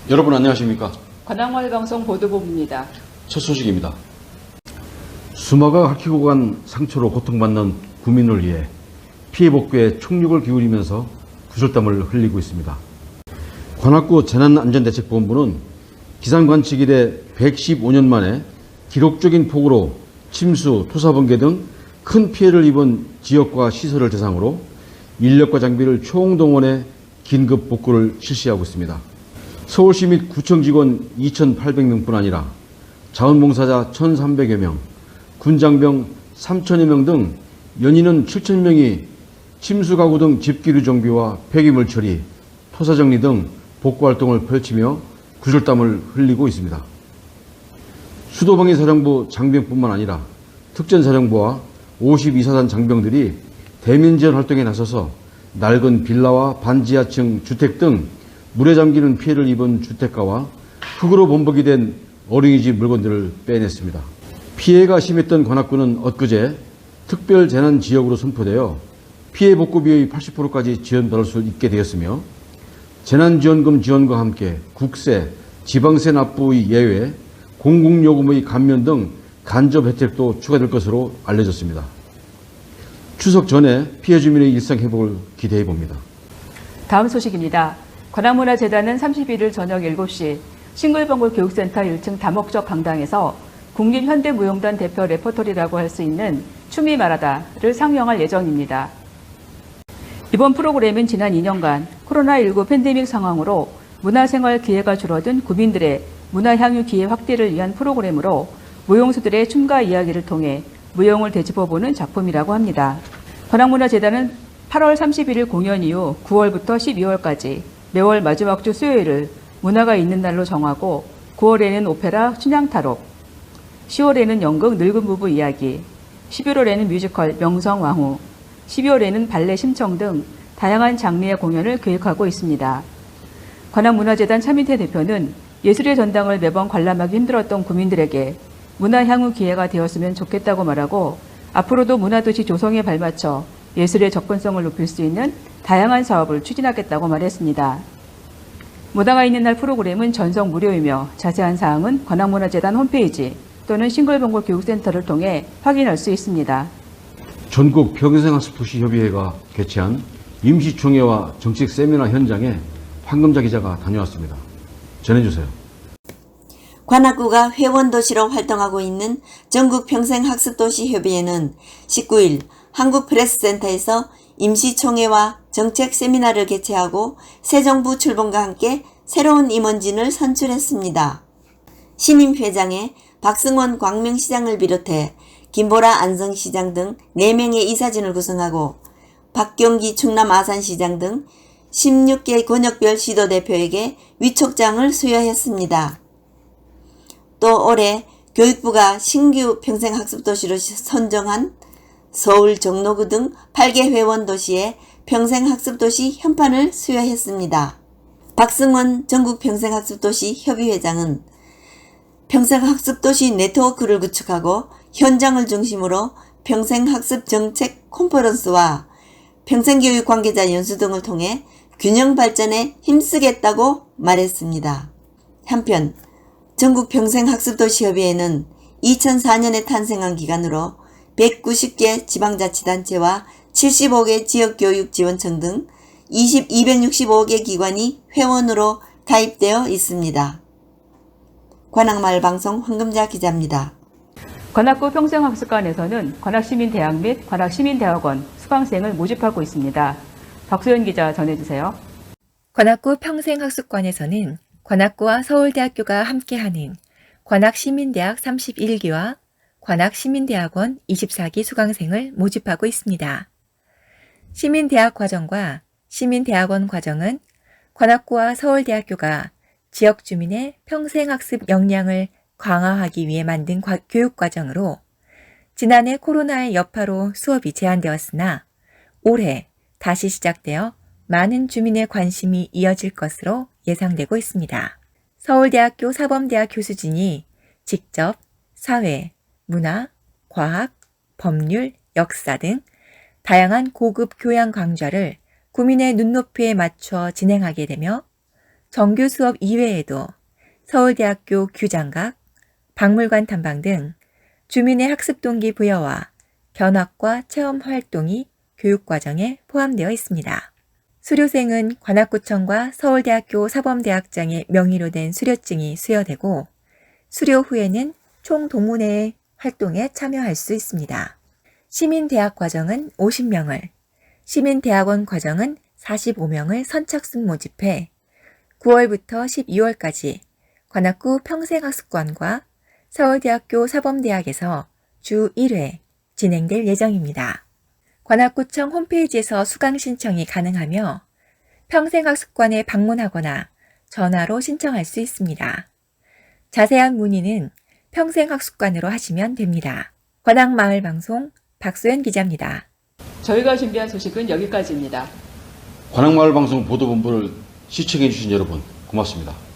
여러분 안녕하십니까? 관악마을방송 보도본부입니다. 첫 소식입니다. 수마가 핥히고 간 상처로 고통받는 구민을 위해 피해 복구에 총력을 기울이면서 구슬땀을 흘리고 있습니다. 관악구 재난안전대책본부는 기상관측 이래 115년 만에 기록적인 폭우로 침수, 토사번개 등 큰 피해를 입은 지역과 시설을 대상으로 인력과 장비를 총동원해 긴급 복구를 실시하고 있습니다. 서울시 및 구청 직원 2,800명뿐 아니라 자원봉사자 1,300여 명, 군장병 3,000여 명 등 연인은 7,000명이 침수가구 등 집기류 정비와 폐기물 처리, 토사 정리 등 복구활동을 펼치며 구슬땀을 흘리고 있습니다. 수도방위사령부 장병뿐만 아니라 특전사령부와 52사단 장병들이 대면지원 활동에 나서서 낡은 빌라와 반지하층 주택 등 물에 잠기는 피해를 입은 주택가와 흙으로 범벅이 된 어린이집 물건들을 빼냈습니다. 피해가 심했던 관악구는 엊그제 특별재난지역으로 선포되어 피해 복구비의 80%까지 지원받을 수 있게 되었으며 재난지원금 지원과 함께 국세, 지방세 납부의 예외, 공공요금의 감면 등 간접 혜택도 추가될 것으로 알려졌습니다. 추석 전에 피해 주민의 일상 회복을 기대해 봅니다. 다음 소식입니다. 관악문화재단은 31일 저녁 7시 싱글벙글 교육센터 1층 다목적 강당에서 국립현대무용단 대표 레퍼토리라고 할 수 있는 춤이 말하다를 상영할 예정입니다. 이번 프로그램은 지난 2년간 코로나19 팬데믹 상황으로 문화생활 기회가 줄어든 구민들의 문화향유 기회 확대를 위한 프로그램으로 무용수들의 춤과 이야기를 통해 무용을 되짚어보는 작품이라고 합니다. 관악문화재단은 8월 31일 공연 이후 9월부터 12월까지 매월 마지막 주 수요일을 문화가 있는 날로 정하고 9월에는 오페라 춘향타록, 10월에는 연극 늙은 부부 이야기, 11월에는 뮤지컬 명성왕후, 12월에는 발레 심청 등 다양한 장르의 공연을 계획하고 있습니다. 관악문화재단 차민태 대표는 예술의 전당을 매번 관람하기 힘들었던 구민들에게 문화향후 기회가 되었으면 좋겠다고 말하고 앞으로도 문화도시 조성에 발맞춰 예술의 접근성을 높일 수 있는 다양한 사업을 추진하겠다고 말했습니다. 문화가 있는 날 프로그램은 전속 무료이며 자세한 사항은 관악문화재단 홈페이지 또는 싱글벙글 교육센터를 통해 확인할 수 있습니다. 전국 평생학습도시협의회가 개최한 임시총회와 정책 세미나 현장에 황금자 기자가 다녀왔습니다. 전해주세요. 관악구가 회원도시로 활동하고 있는 전국평생학습도시협의회는 19일 한국프레스센터에서 임시총회와 정책 세미나를 개최하고 새 정부 출범과 함께 새로운 임원진을 선출했습니다. 신임 회장에 박승원 광명시장을 비롯해 김보라 안성시장 등 4명의 이사진을 구성하고 박경기 충남 아산시장 등 16개 권역별 시도대표에게 위촉장을 수여했습니다. 또 올해 교육부가 신규 평생학습도시로 선정한 서울 종로구 등 8개 회원도시에 평생학습도시 현판을 수여했습니다. 박승원 전국평생학습도시 협의회장은 평생학습도시 네트워크를 구축하고 현장을 중심으로 평생학습 정책 컨퍼런스와 평생교육 관계자 연수 등을 통해 균형 발전에 힘쓰겠다고 말했습니다. 한편 전국평생학습도시협의회는 2004년에 탄생한 기관으로 190개 지방자치단체와 75개 지역교육지원청 등 265개 기관이 회원으로 가입되어 있습니다. 관악마을방송 황금자 기자입니다. 관악구 평생학습관에서는 관악시민대학 및 관악시민대학원 수강생을 모집하고 있습니다. 박소연 기자 전해주세요. 관악구 평생학습관에서는 관악구와 서울대학교가 함께하는 관악시민대학 31기와 관악시민대학원 24기 수강생을 모집하고 있습니다. 시민대학 과정과 시민대학원 과정은 관악구와 서울대학교가 지역 주민의 평생학습 역량을 강화하기 위해 만든 교육과정으로 지난해 코로나의 여파로 수업이 제한되었으나 올해 다시 시작되어 많은 주민의 관심이 이어질 것으로 예상되고 있습니다. 서울대학교 사범대학 교수진이 직접 사회, 문화, 과학, 법률, 역사 등 다양한 고급 교양 강좌를 구민의 눈높이에 맞춰 진행하게 되며 정규 수업 이외에도 서울대학교 규장각, 박물관 탐방 등 주민의 학습 동기 부여와 견학과 체험 활동이 교육과정에 포함되어 있습니다. 수료생은 관악구청과 서울대학교 사범대학장의 명의로 된 수료증이 수여되고 수료 후에는 총동문회 활동에 참여할 수 있습니다. 시민대학 과정은 50명을, 시민대학원 과정은 45명을 선착순 모집해 9월부터 12월까지 관악구 평생학습관과 서울대학교 사범대학에서 주 1회 진행될 예정입니다. 관악구청 홈페이지에서 수강 신청이 가능하며 평생학습관에 방문하거나 전화로 신청할 수 있습니다. 자세한 문의는 평생학습관으로 하시면 됩니다. 관악마을방송 박소연 기자입니다. 저희가 준비한 소식은 여기까지입니다. 관악마을방송 보도본부를 시청해 주신 여러분 고맙습니다.